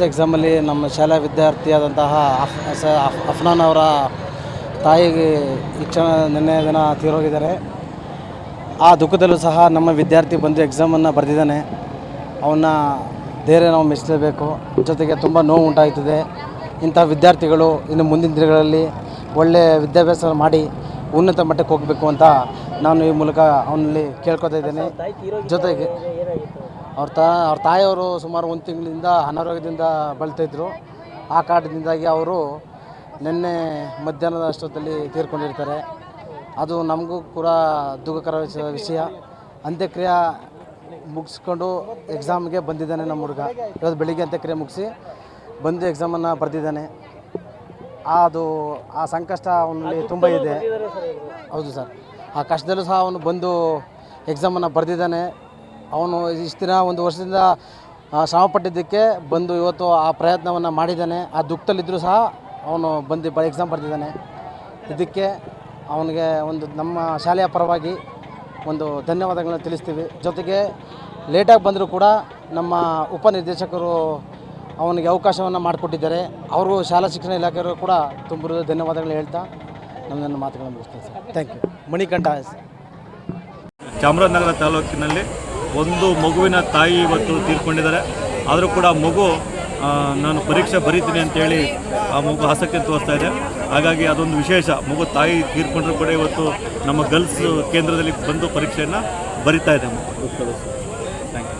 ಎಕ್ಸಾಮಲ್ಲಿ ನಮ್ಮ ಶಾಲಾ ವಿದ್ಯಾರ್ಥಿಯಾದಂತಹ ಅಫ್ನಾನ್ ಅವರ ತಾಯಿಗೆ ನಿನ್ನೆ ದಿನ ತೀರೋಗಿದ್ದಾರೆ. ಆ ದುಃಖದಲ್ಲೂ ಸಹ ನಮ್ಮ ವಿದ್ಯಾರ್ಥಿ ಬಂದು ಎಕ್ಸಾಮನ್ನು ಬರೆದಿದ್ದಾನೆ. ಅವನ್ನ ಧೈರ್ಯ ನಾವು ಮೆಚ್ಚಲೇಬೇಕು. ಜೊತೆಗೆ ತುಂಬ ನೋವು ಉಂಟಾಗ್ತದೆ. ಇಂಥ ವಿದ್ಯಾರ್ಥಿಗಳು ಇನ್ನು ಮುಂದಿನ ದಿನಗಳಲ್ಲಿ ಒಳ್ಳೆಯ ವಿದ್ಯಾಭ್ಯಾಸ ಮಾಡಿ ಉನ್ನತ ಮಟ್ಟಕ್ಕೆ ಹೋಗಬೇಕು ಅಂತ ನಾನು ಈ ಮೂಲಕ ಅವನಲ್ಲಿ ಕೇಳ್ಕೊತಾ ಇದ್ದೇನೆ. ಜೊತೆಗೆ ಅವ್ರ ತಾಯಿಯವರು ಸುಮಾರು 1 ತಿಂಗಳಿಂದ ಅನಾರೋಗ್ಯದಿಂದ ಬಳಲ್ತಾಯಿದ್ರು. ಆ ಕಾರಣದಿಂದಾಗಿ ಅವರು ನಿನ್ನೆ ಮಧ್ಯಾಹ್ನದ ಅಷ್ಟೊತ್ತಲ್ಲಿ ತೀರ್ಕೊಂಡಿರ್ತಾರೆ. ಅದು ನಮಗೂ ಕೂಡ ದುಃಖಕರ ವಿಷಯ. ಅಂತ್ಯಕ್ರಿಯೆ ಮುಗಿಸ್ಕೊಂಡು ಎಕ್ಸಾಮ್ಗೆ ಬಂದಿದ್ದಾನೆ ನಮ್ಮ ಹುಡುಗ. ಇವತ್ತು ಬೆಳಿಗ್ಗೆ ಅಂತ್ಯಕ್ರಿಯೆ ಮುಗಿಸಿ ಬಂದು ಎಕ್ಸಾಮನ್ನು ಬರೆದಿದ್ದಾನೆ. ಆ ಸಂಕಷ್ಟ ಅವನಲ್ಲಿ ತುಂಬ ಇದೆ. ಹೌದು ಸರ್, ಆ ಕಷ್ಟದಲ್ಲೂ ಸಹ ಅವನು ಬಂದು ಎಕ್ಸಾಮನ್ನು ಬರೆದಿದ್ದಾನೆ. ಅವನು ಇಷ್ಟು ದಿನ 1 ವರ್ಷದಿಂದ ಶ್ರಮಪಟ್ಟಿದ್ದಕ್ಕೆ ಬಂದು ಇವತ್ತು ಆ ಪ್ರಯತ್ನವನ್ನು ಮಾಡಿದ್ದಾನೆ. ಆ ದುಃಖದಲ್ಲಿದ್ದರೂ ಸಹ ಅವನು ಬಂದು ಎಕ್ಸಾಮ್ ಬರೆದಿದ್ದಾನೆ. ಇದಕ್ಕೆ ಅವನಿಗೆ ನಮ್ಮ ಶಾಲೆಯ ಪರವಾಗಿ ಧನ್ಯವಾದಗಳನ್ನ ತಿಳಿಸ್ತೀವಿ. ಜೊತೆಗೆ ಲೇಟಾಗಿ ಬಂದರೂ ಕೂಡ ನಮ್ಮ ಉಪನಿರ್ದೇಶಕರು ಅವನಿಗೆ ಅವಕಾಶವನ್ನು ಮಾಡಿಕೊಟ್ಟಿದ್ದಾರೆ. ಅವರು ಶಾಲಾ ಶಿಕ್ಷಣ ಇಲಾಖೆಯವರು ಕೂಡ ತುಂಬ ಧನ್ಯವಾದಗಳು ಹೇಳ್ತಾ ನನ್ನ ಮಾತುಗಳನ್ನು ಮುಗಿಸ್ತೀನಿ sir. Thank you. Manikanta. Chamarajanagar ತಾಲೂಕಿನಲ್ಲಿ ಒಂದು ಮಗುವಿನ ತಾಯಿ ಇವತ್ತು ತೀರ್ಕೊಂಡಿದ್ದಾರೆ. ಆದರೂ ಕೂಡ ಮಗು ನಾನು ಪರೀಕ್ಷೆ ಬರೀತೀನಿ ಅಂತೇಳಿ ಆ ಮಗು ಆಸಕ್ತಿ ತೋರಿಸ್ತಾ ಇದೆ. ಹಾಗಾಗಿ ಅದೊಂದು ವಿಶೇಷ. ಮಗು ತಾಯಿ ತೀರ್ಕೊಂಡ್ರೂ ಕೂಡ ಇವತ್ತು ನಮ್ಮ ಗರ್ಲ್ಸ್ ಕೇಂದ್ರದಲ್ಲಿ ಬಂದು ಪರೀಕ್ಷೆಯನ್ನು ಬರಿತಾ ಇದೆ. Thank you.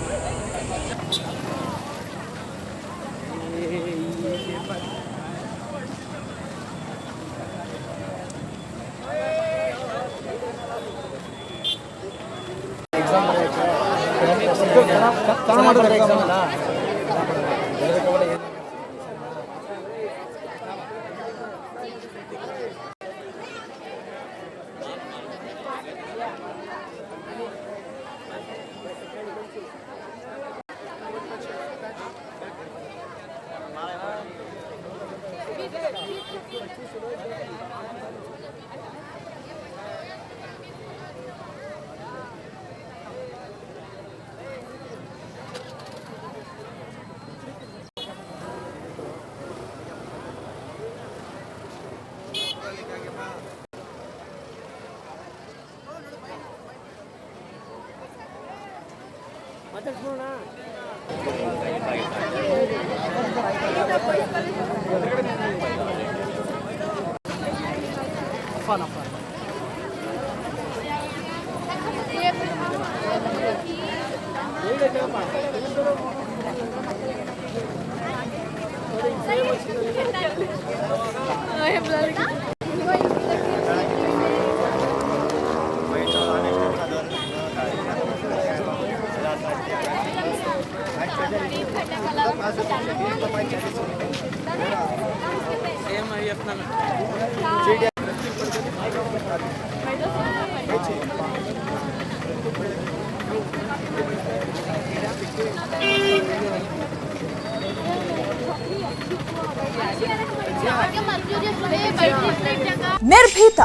ನಿರ್ಭೀತ,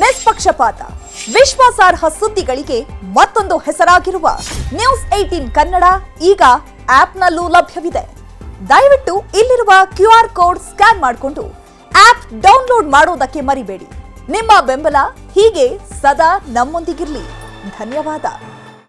ನಿಷ್ಪಕ್ಷಪಾತ, ವಿಶ್ವಾಸಾರ್ಹ ಸುದ್ದಿಗಳಿಗೆ ಮತ್ತೊಂದು ಹೆಸರಾಗಿರುವ ನ್ಯೂಸ್ 18 ಕನ್ನಡ ಈಗ ಆಪ್ನಲ್ಲೂ ಲಭ್ಯವಿದೆ. ದಯವಿಟ್ಟು ಇಲ್ಲಿರುವ QR ಕೋಡ್ ಸ್ಕ್ಯಾನ್ ಮಾಡಿಕೊಂಡು ಆಪ್ ಡೌನ್ಲೋಡ್ ಮಾಡೋದಕ್ಕೆ ಮರಿಬೇಡಿ. ನಿಮ್ಮ ಬೆಂಬಲ ಹೀಗೆ ಸದಾ ನಮ್ಮೊಂದಿಗಿರಲಿ. ಧನ್ಯವಾದ.